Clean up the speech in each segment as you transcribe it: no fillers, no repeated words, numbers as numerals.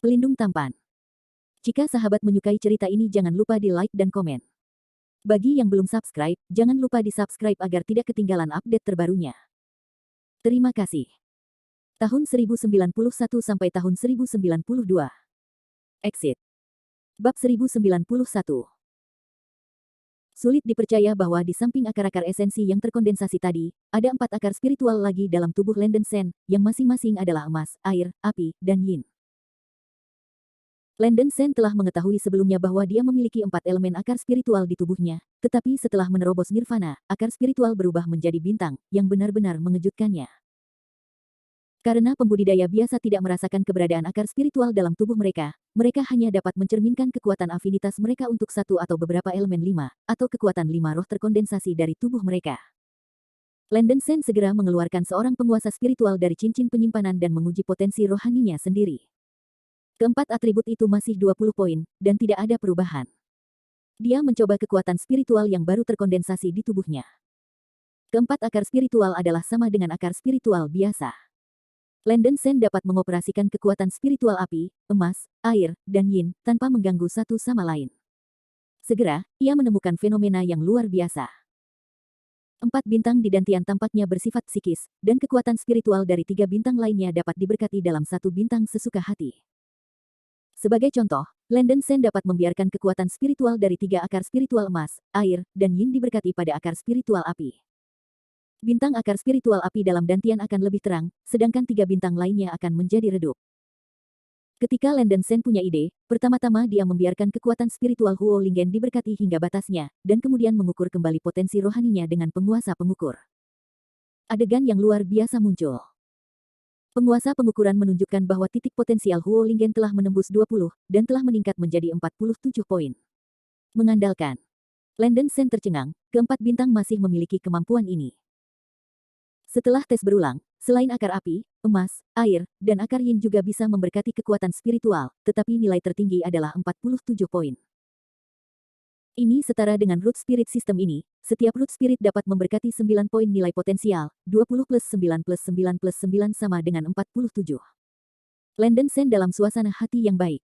Pelindung tampan. Jika sahabat menyukai cerita ini jangan lupa di like dan komen. Bagi yang belum subscribe, jangan lupa di subscribe agar tidak ketinggalan update terbarunya. Terima kasih. Tahun 1091 sampai tahun 1092. Exit. Bab 1091. Sulit dipercaya bahwa di samping akar-akar esensi yang terkondensasi tadi, ada 4 akar spiritual lagi dalam tubuh Landen Sen, yang masing-masing adalah emas, air, api, dan yin. Landen Sen telah mengetahui sebelumnya bahwa dia memiliki 4 elemen akar spiritual di tubuhnya, tetapi setelah menerobos nirvana, akar spiritual berubah menjadi bintang, yang benar-benar mengejutkannya. Karena pembudidaya biasa tidak merasakan keberadaan akar spiritual dalam tubuh mereka, mereka hanya dapat mencerminkan kekuatan afinitas mereka untuk satu atau beberapa elemen 5, atau kekuatan 5 roh terkondensasi dari tubuh mereka. Landen Sen segera mengeluarkan seorang penguasa spiritual dari cincin penyimpanan dan menguji potensi rohaninya sendiri. Keempat atribut itu masih 20 poin, dan tidak ada perubahan. Dia mencoba kekuatan spiritual yang baru terkondensasi di tubuhnya. Keempat akar spiritual adalah sama dengan akar spiritual biasa. Landen Sen dapat mengoperasikan kekuatan spiritual api, emas, air, dan yin, tanpa mengganggu satu sama lain. Segera, ia menemukan fenomena yang luar biasa. 4 bintang di dantian tampaknya bersifat psikis, dan kekuatan spiritual dari 3 bintang lainnya dapat diberkati dalam 1 bintang sesuka hati. Sebagai contoh, Landen Sen dapat membiarkan kekuatan spiritual dari 3 akar spiritual emas, air, dan yin diberkati pada akar spiritual api. Bintang akar spiritual api dalam dantian akan lebih terang, sedangkan 3 bintang lainnya akan menjadi redup. Ketika Landen Sen punya ide, pertama-tama dia membiarkan kekuatan spiritual Huo Lingen diberkati hingga batasnya, dan kemudian mengukur kembali potensi rohaninya dengan penguasa pengukur. Adegan yang luar biasa muncul. Penguasa pengukuran menunjukkan bahwa titik potensial Huo Lingen telah menembus 20, dan telah meningkat menjadi 47 poin. Mengandalkan. Landen Sen tercengang, keempat bintang masih memiliki kemampuan ini. Setelah tes berulang, selain akar api, emas, air, dan akar yin juga bisa memberkati kekuatan spiritual, tetapi nilai tertinggi adalah 47 poin. Ini setara dengan root spirit sistem ini, setiap root spirit dapat memberkati 9 poin nilai potensial, 20 plus 9 plus 9 plus 9 sama dengan 47. Landen Sen dalam suasana hati yang baik.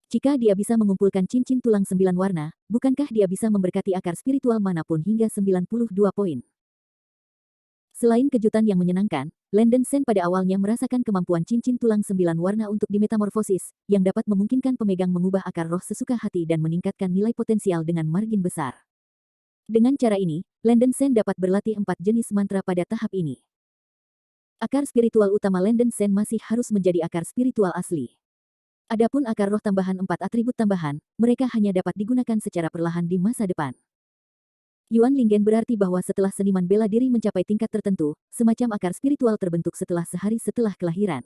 Jika dia bisa mengumpulkan cincin tulang 9 warna, bukankah dia bisa memberkati akar spiritual manapun hingga 92 poin? Selain kejutan yang menyenangkan, Landen Sen pada awalnya merasakan kemampuan cincin tulang 9 warna untuk dimetamorfosis, yang dapat memungkinkan pemegang mengubah akar roh sesuka hati dan meningkatkan nilai potensial dengan margin besar. Dengan cara ini, Landen Sen dapat berlatih 4 jenis mantra pada tahap ini. Akar spiritual utama Landen Sen masih harus menjadi akar spiritual asli. Adapun akar roh tambahan 4 atribut tambahan, mereka hanya dapat digunakan secara perlahan di masa depan. Yuan Lingen berarti bahwa setelah seniman bela diri mencapai tingkat tertentu, semacam akar spiritual terbentuk setelah sehari setelah kelahiran.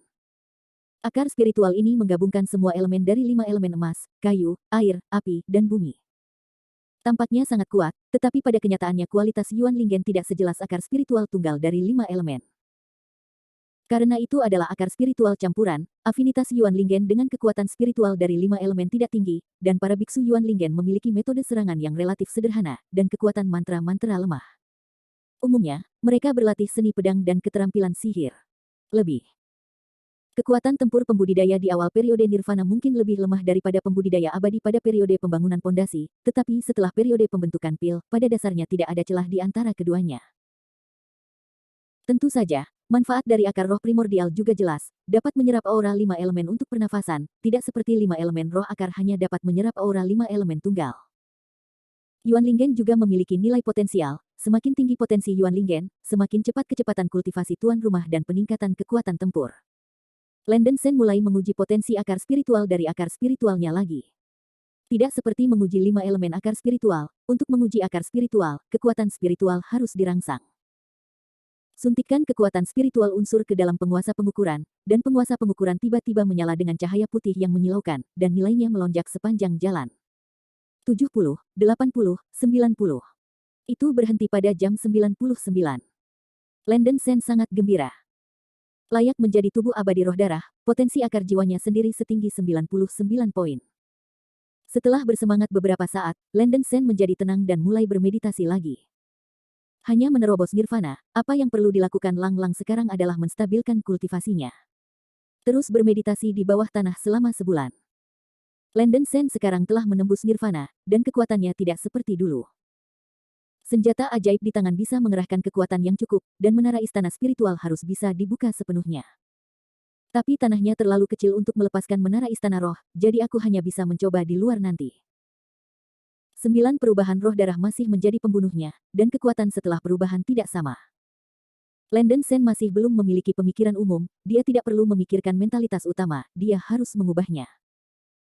Akar spiritual ini menggabungkan semua elemen dari 5 elemen emas, kayu, air, api, dan bumi. Tampaknya sangat kuat, tetapi pada kenyataannya kualitas Yuan Lingen tidak sejelas akar spiritual tunggal dari 5 elemen. Karena itu adalah akar spiritual campuran, afinitas Yuan Lingen dengan kekuatan spiritual dari 5 elemen tidak tinggi, dan para biksu Yuan Lingen memiliki metode serangan yang relatif sederhana, dan kekuatan mantra-mantra lemah. Umumnya, mereka berlatih seni pedang dan keterampilan sihir. Lebih. Kekuatan tempur pembudidaya di awal periode Nirvana mungkin lebih lemah daripada pembudidaya abadi pada periode pembangunan pondasi, tetapi setelah periode pembentukan pil, pada dasarnya tidak ada celah di antara keduanya. Tentu saja, manfaat dari akar roh primordial juga jelas, dapat menyerap aura 5 elemen untuk pernafasan, tidak seperti 5 elemen roh akar hanya dapat menyerap aura 5 elemen tunggal. Yuan Lingen juga memiliki nilai potensial, semakin tinggi potensi Yuan Lingen, semakin cepat kecepatan kultivasi tuan rumah dan peningkatan kekuatan tempur. Landen Sen mulai menguji potensi akar spiritual dari akar spiritualnya lagi. Tidak seperti menguji 5 elemen akar spiritual, untuk menguji akar spiritual, kekuatan spiritual harus dirangsang. Suntikan kekuatan spiritual unsur ke dalam penguasa pengukuran, dan penguasa pengukuran tiba-tiba menyala dengan cahaya putih yang menyilaukan, dan nilainya melonjak sepanjang jalan. 70, 80, 90. Itu berhenti pada jam 99. Landen Sen sangat gembira. Layak menjadi tubuh abadi roh darah, potensi akar jiwanya sendiri setinggi 99 poin. Setelah bersemangat beberapa saat, Landen Sen menjadi tenang dan mulai bermeditasi lagi. Hanya menerobos nirvana, apa yang perlu dilakukan Lang Lang sekarang adalah menstabilkan kultivasinya. terus bermeditasi di bawah tanah selama sebulan. Landen Sen sekarang telah menembus nirvana, dan kekuatannya tidak seperti dulu. Senjata ajaib di tangan bisa mengerahkan kekuatan yang cukup, dan menara istana spiritual harus bisa dibuka sepenuhnya. Tapi tanahnya terlalu kecil untuk melepaskan menara istana roh, jadi aku hanya bisa mencoba di luar nanti. 9 perubahan roh darah masih menjadi pembunuhnya, dan kekuatan setelah perubahan tidak sama. Landen Sen masih belum memiliki pemikiran umum, dia tidak perlu memikirkan mentalitas utama, dia harus mengubahnya.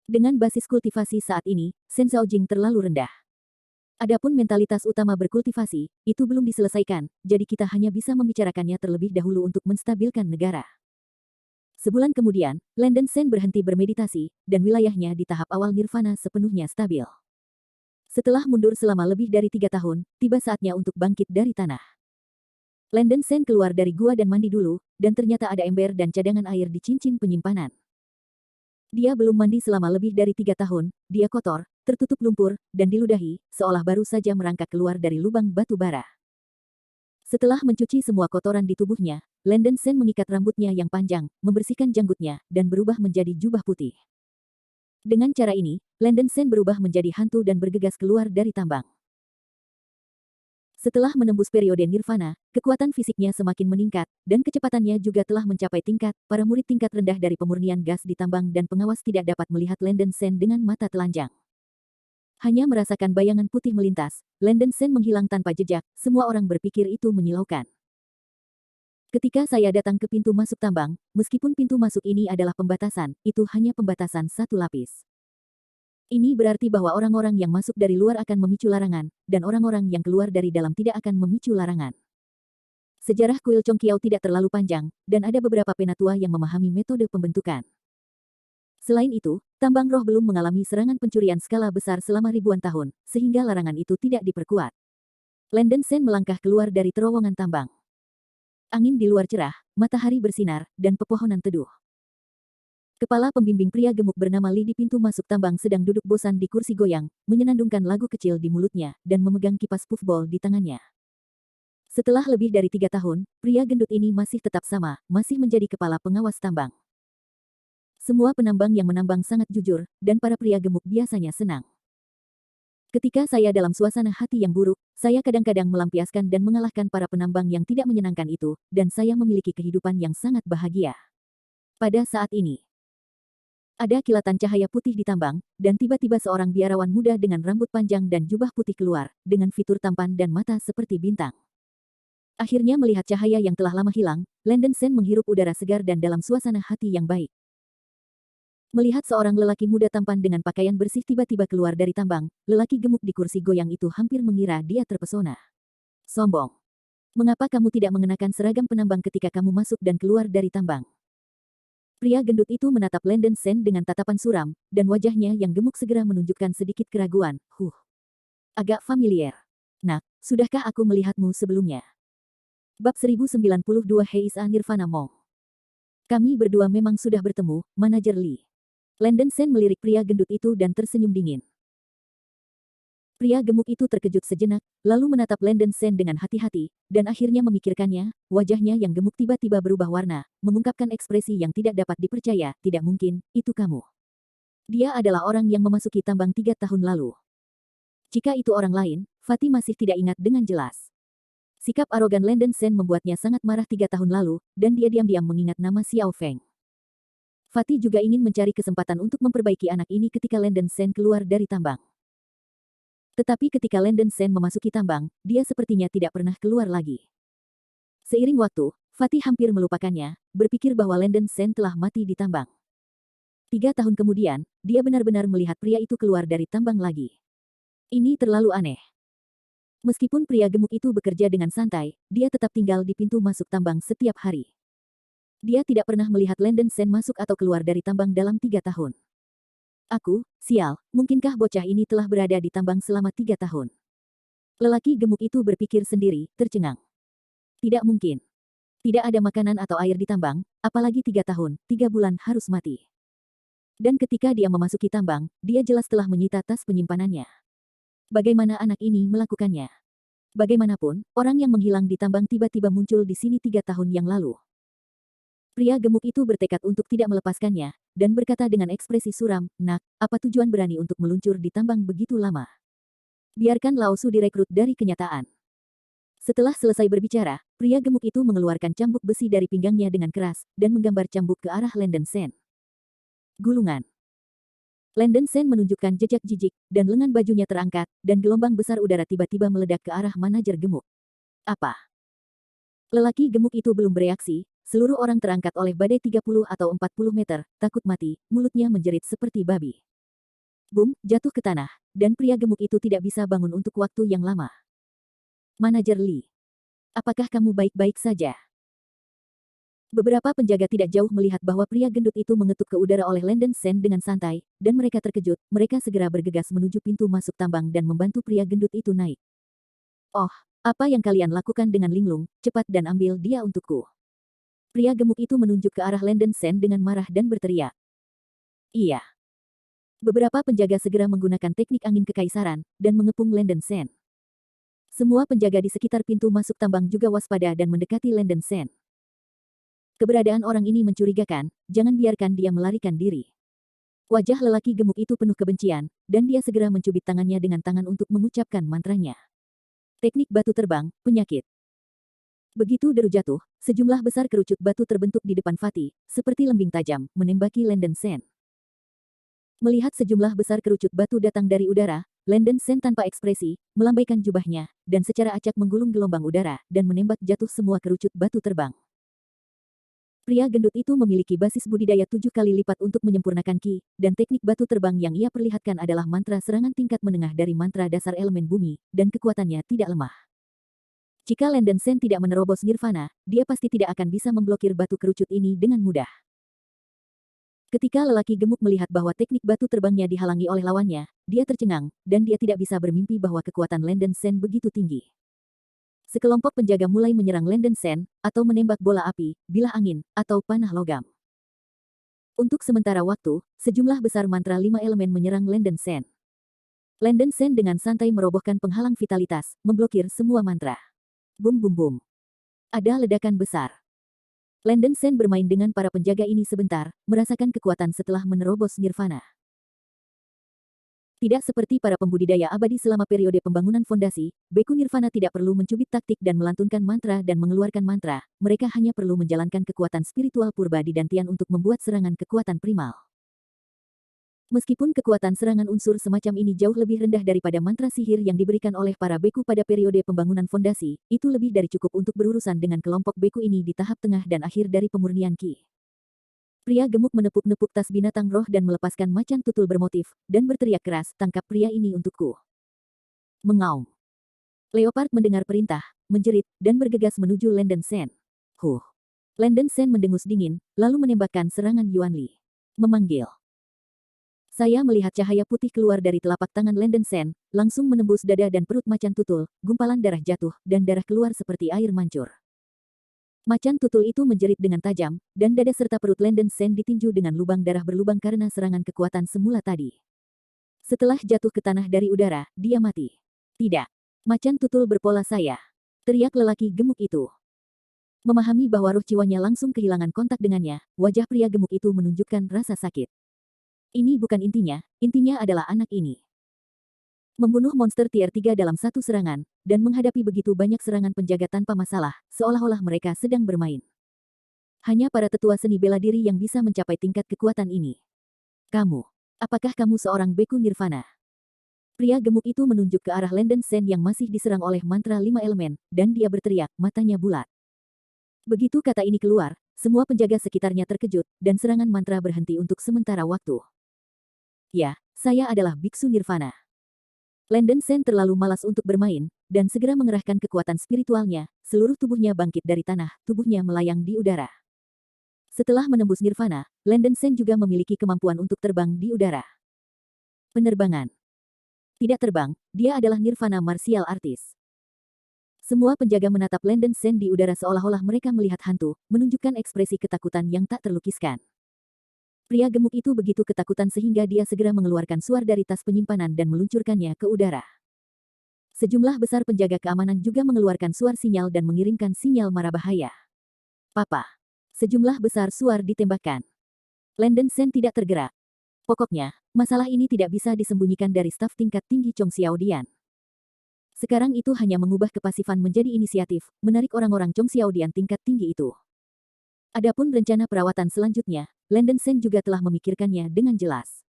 Dengan basis kultivasi saat ini, Sen Xiaojing terlalu rendah. Adapun mentalitas utama berkultivasi, itu belum diselesaikan, jadi kita hanya bisa membicarakannya terlebih dahulu untuk menstabilkan negara. Sebulan kemudian, Landen Sen berhenti bermeditasi, dan wilayahnya di tahap awal nirvana sepenuhnya stabil. Setelah mundur selama lebih dari 3 tahun, tiba saatnya untuk bangkit dari tanah. Landen Sen keluar dari gua dan mandi dulu, dan ternyata ada ember dan cadangan air di cincin penyimpanan. Dia belum mandi selama lebih dari 3 tahun, dia kotor, tertutup lumpur, dan diludahi, seolah baru saja merangkak keluar dari lubang batu bara. Setelah mencuci semua kotoran di tubuhnya, Landen Sen mengikat rambutnya yang panjang, membersihkan janggutnya, dan berubah menjadi jubah putih. Dengan cara ini, Landen Sen berubah menjadi hantu dan bergegas keluar dari tambang. Setelah menembus periode nirvana, kekuatan fisiknya semakin meningkat, dan kecepatannya juga telah mencapai tingkat, para murid tingkat rendah dari pemurnian gas di tambang dan pengawas tidak dapat melihat Landen Sen dengan mata telanjang. Hanya merasakan bayangan putih melintas, Landen Sen menghilang tanpa jejak, semua orang berpikir itu menyilaukan. Ketika saya datang ke pintu masuk tambang, meskipun pintu masuk ini adalah pembatasan, itu hanya pembatasan satu lapis. Ini berarti bahwa orang-orang yang masuk dari luar akan memicu larangan, dan orang-orang yang keluar dari dalam tidak akan memicu larangan. Sejarah kuil Chongqiao tidak terlalu panjang, dan ada beberapa penatua yang memahami metode pembentukan. Selain itu, tambang roh belum mengalami serangan pencurian skala besar selama ribuan tahun, sehingga larangan itu tidak diperkuat. Landen Sen melangkah keluar dari terowongan tambang. Angin di luar cerah, matahari bersinar, dan pepohonan teduh. Kepala pembimbing pria gemuk bernama Li di pintu masuk tambang sedang duduk bosan di kursi goyang, menyenandungkan lagu kecil di mulutnya, dan memegang kipas puffball di tangannya. Setelah lebih dari 3 tahun, pria gendut ini masih tetap sama, masih menjadi kepala pengawas tambang. Semua penambang yang menambang sangat jujur, dan para pria gemuk biasanya senang. Ketika saya dalam suasana hati yang buruk, saya kadang-kadang melampiaskan dan mengalahkan para penambang yang tidak menyenangkan itu, dan saya memiliki kehidupan yang sangat bahagia. Pada saat ini, ada kilatan cahaya putih di tambang, dan tiba-tiba seorang biarawan muda dengan rambut panjang dan jubah putih keluar, dengan fitur tampan dan mata seperti bintang. Akhirnya melihat cahaya yang telah lama hilang, Landen Sen menghirup udara segar dan dalam suasana hati yang baik. Melihat seorang lelaki muda tampan dengan pakaian bersih tiba-tiba keluar dari tambang, lelaki gemuk di kursi goyang itu hampir mengira dia terpesona. Sombong. Mengapa kamu tidak mengenakan seragam penambang ketika kamu masuk dan keluar dari tambang? Pria gendut itu menatap Landen Sen dengan tatapan suram, dan wajahnya yang gemuk segera menunjukkan sedikit keraguan. Agak familiar. Nak, sudahkah aku melihatmu sebelumnya? Bab 1092 Heisa Nirvana Mong. Kami berdua memang sudah bertemu, Manajer Li. Landen Sen melirik pria gendut itu dan tersenyum dingin. Pria gemuk itu terkejut sejenak, lalu menatap Landen Sen dengan hati-hati, dan akhirnya memikirkannya, wajahnya yang gemuk tiba-tiba berubah warna, mengungkapkan ekspresi yang tidak dapat dipercaya, tidak mungkin, itu kamu. Dia adalah orang yang memasuki tambang 3 tahun lalu. Jika itu orang lain, Fatih masih tidak ingat dengan jelas. Sikap arogan Landen Sen membuatnya sangat marah 3 tahun lalu, dan dia diam-diam mengingat nama Xiao Feng. Fatih juga ingin mencari kesempatan untuk memperbaiki anak ini ketika Landen Sen keluar dari tambang. Tetapi ketika Landen Sen memasuki tambang, dia sepertinya tidak pernah keluar lagi. Seiring waktu, Fatih hampir melupakannya, berpikir bahwa Landen Sen telah mati di tambang. 3 tahun kemudian, dia benar-benar melihat pria itu keluar dari tambang lagi. Ini terlalu aneh. Meskipun pria gemuk itu bekerja dengan santai, dia tetap tinggal di pintu masuk tambang setiap hari. Dia tidak pernah melihat Landen Sen masuk atau keluar dari tambang dalam 3 tahun. Sial, mungkinkah bocah ini telah berada di tambang selama 3 tahun? Lelaki gemuk itu berpikir sendiri, tercengang. Tidak mungkin. Tidak ada makanan atau air di tambang, apalagi 3 tahun, 3 bulan harus mati. Dan ketika dia memasuki tambang, dia jelas telah menyita tas penyimpanannya. Bagaimana anak ini melakukannya? Bagaimanapun, orang yang menghilang di tambang tiba-tiba muncul di sini 3 tahun yang lalu. Pria gemuk itu bertekad untuk tidak melepaskannya, dan berkata dengan ekspresi suram, "Nak, apa tujuan berani untuk meluncur di tambang begitu lama? Biarkan Lao Su direkrut dari kenyataan." Setelah selesai berbicara, pria gemuk itu mengeluarkan cambuk besi dari pinggangnya dengan keras, dan menggambar cambuk ke arah Landen Sen. Gulungan. Landen Sen menunjukkan jejak jijik, dan lengan bajunya terangkat, dan gelombang besar udara tiba-tiba meledak ke arah manajer gemuk. Apa? Lelaki gemuk itu belum bereaksi, seluruh orang terangkat oleh badai 30 atau 40 meter, takut mati, mulutnya menjerit seperti babi. Bum, jatuh ke tanah, dan pria gemuk itu tidak bisa bangun untuk waktu yang lama. Manajer Lee. Apakah kamu baik-baik saja? Beberapa penjaga tidak jauh melihat bahwa pria gendut itu mengetuk ke udara oleh Landen Sen dengan santai, dan mereka terkejut, mereka segera bergegas menuju pintu masuk tambang dan membantu pria gendut itu naik. Oh, apa yang kalian lakukan dengan linglung, cepat dan ambil dia untukku. Pria gemuk itu menunjuk ke arah Landen Sen dengan marah dan berteriak. Iya. Beberapa penjaga segera menggunakan teknik angin kekaisaran, dan mengepung Landen Sen. Semua penjaga di sekitar pintu masuk tambang juga waspada dan mendekati Landen Sen. Keberadaan orang ini mencurigakan, jangan biarkan dia melarikan diri. Wajah lelaki gemuk itu penuh kebencian, dan dia segera mencubit tangannya dengan tangan untuk mengucapkan mantranya. Teknik batu terbang, penyakit. Begitu deru jatuh, sejumlah besar kerucut batu terbentuk di depan Fatih, seperti lembing tajam, menembaki Landen Sen. Melihat sejumlah besar kerucut batu datang dari udara, Landen Sen tanpa ekspresi, melambaikan jubahnya, dan secara acak menggulung gelombang udara, dan menembak jatuh semua kerucut batu terbang. Pria gendut itu memiliki basis budidaya 7 kali lipat untuk menyempurnakan ki, dan teknik batu terbang yang ia perlihatkan adalah mantra serangan tingkat menengah dari mantra dasar elemen bumi, dan kekuatannya tidak lemah. Jika Landen Sen tidak menerobos nirvana, dia pasti tidak akan bisa memblokir batu kerucut ini dengan mudah. Ketika lelaki gemuk melihat bahwa teknik batu terbangnya dihalangi oleh lawannya, dia tercengang, dan dia tidak bisa bermimpi bahwa kekuatan Landen Sen begitu tinggi. Sekelompok penjaga mulai menyerang Landen Sen, atau menembak bola api, bilah angin, atau panah logam. Untuk sementara waktu, sejumlah besar mantra 5 elemen menyerang Landen Sen. Landen Sen dengan santai merobohkan penghalang vitalitas, memblokir semua mantra. Bum bum bum. Ada ledakan besar. Landen Sen bermain dengan para penjaga ini sebentar, merasakan kekuatan setelah menerobos nirvana. Tidak seperti para pembudidaya abadi selama periode pembangunan fondasi, Beku Nirvana tidak perlu mencubit taktik dan melantunkan mantra dan mengeluarkan mantra, mereka hanya perlu menjalankan kekuatan spiritual purba di dantian untuk membuat serangan kekuatan primal. Meskipun kekuatan serangan unsur semacam ini jauh lebih rendah daripada mantra sihir yang diberikan oleh para beku pada periode pembangunan fondasi, itu lebih dari cukup untuk berurusan dengan kelompok beku ini di tahap tengah dan akhir dari pemurnian ki. Pria gemuk menepuk-nepuk tas binatang roh dan melepaskan macan tutul bermotif, dan berteriak keras, "Tangkap pria ini untukku." Mengaum. Leopard mendengar perintah, menjerit, dan bergegas menuju Landen Sen. Landen Sen mendengus dingin, lalu menembakkan serangan Yuan Li. Memanggil. Saya melihat cahaya putih keluar dari telapak tangan Landen Sen, langsung menembus dada dan perut macan tutul, gumpalan darah jatuh, dan darah keluar seperti air mancur. Macan tutul itu menjerit dengan tajam, dan dada serta perut Landen Sen ditinju dengan lubang darah berlubang karena serangan kekuatan semula tadi. Setelah jatuh ke tanah dari udara, dia mati. Tidak. Macan tutul berpola saya. Teriak lelaki gemuk itu. Memahami bahwa roh jiwanya langsung kehilangan kontak dengannya, wajah pria gemuk itu menunjukkan rasa sakit. Ini bukan intinya adalah anak ini. Membunuh monster tier 3 dalam satu serangan, dan menghadapi begitu banyak serangan penjaga tanpa masalah, seolah-olah mereka sedang bermain. Hanya para tetua seni bela diri yang bisa mencapai tingkat kekuatan ini. Apakah kamu seorang beku nirvana? Pria gemuk itu menunjuk ke arah Landen Sen yang masih diserang oleh mantra 5 elemen, dan dia berteriak, matanya bulat. Begitu kata ini keluar, semua penjaga sekitarnya terkejut, dan serangan mantra berhenti untuk sementara waktu. Ya, saya adalah biksu nirvana. Landen Sen terlalu malas untuk bermain, dan segera mengerahkan kekuatan spiritualnya, seluruh tubuhnya bangkit dari tanah, tubuhnya melayang di udara. Setelah menembus nirvana, Landen Sen juga memiliki kemampuan untuk terbang di udara. Penerbangan. Tidak terbang, dia adalah nirvana martial artist. Semua penjaga menatap Landen Sen di udara seolah-olah mereka melihat hantu, menunjukkan ekspresi ketakutan yang tak terlukiskan. Pria gemuk itu begitu ketakutan sehingga dia segera mengeluarkan suar dari tas penyimpanan dan meluncurkannya ke udara. Sejumlah besar penjaga keamanan juga mengeluarkan suar sinyal dan mengirimkan sinyal mara bahaya. Papa. Sejumlah besar suar ditembakkan. Landen Sen tidak tergerak. Pokoknya, masalah ini tidak bisa disembunyikan dari staf tingkat tinggi Chong Xiaodian. Sekarang itu hanya mengubah kepasifan menjadi inisiatif, menarik orang-orang Chong Xiaodian tingkat tinggi itu. Adapun rencana perawatan selanjutnya, Landen Sen juga telah memikirkannya dengan jelas.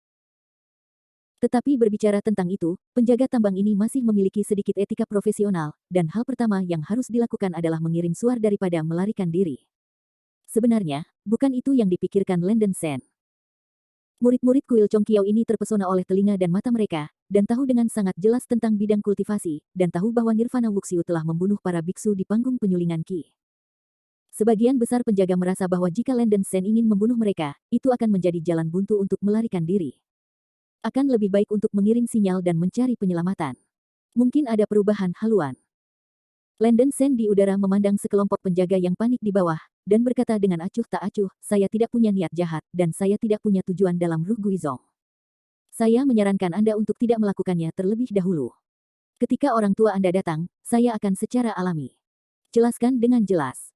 Tetapi berbicara tentang itu, penjaga tambang ini masih memiliki sedikit etika profesional, dan hal pertama yang harus dilakukan adalah mengirim suar daripada melarikan diri. Sebenarnya, bukan itu yang dipikirkan Landen Sen. Murid-murid kuil Chong Kiao ini terpesona oleh telinga dan mata mereka, dan tahu dengan sangat jelas tentang bidang kultivasi, dan tahu bahwa Nirvana Wuxiu telah membunuh para biksu di panggung penyulingan Qi. Sebagian besar penjaga merasa bahwa jika Landen Sen ingin membunuh mereka, itu akan menjadi jalan buntu untuk melarikan diri. Akan lebih baik untuk mengirim sinyal dan mencari penyelamatan. Mungkin ada perubahan haluan. Landen Sen di udara memandang sekelompok penjaga yang panik di bawah, dan berkata dengan acuh tak acuh, saya tidak punya niat jahat, dan saya tidak punya tujuan dalam Ru Guizhong. Saya menyarankan Anda untuk tidak melakukannya terlebih dahulu. Ketika orang tua Anda datang, saya akan secara alami. Jelaskan dengan jelas.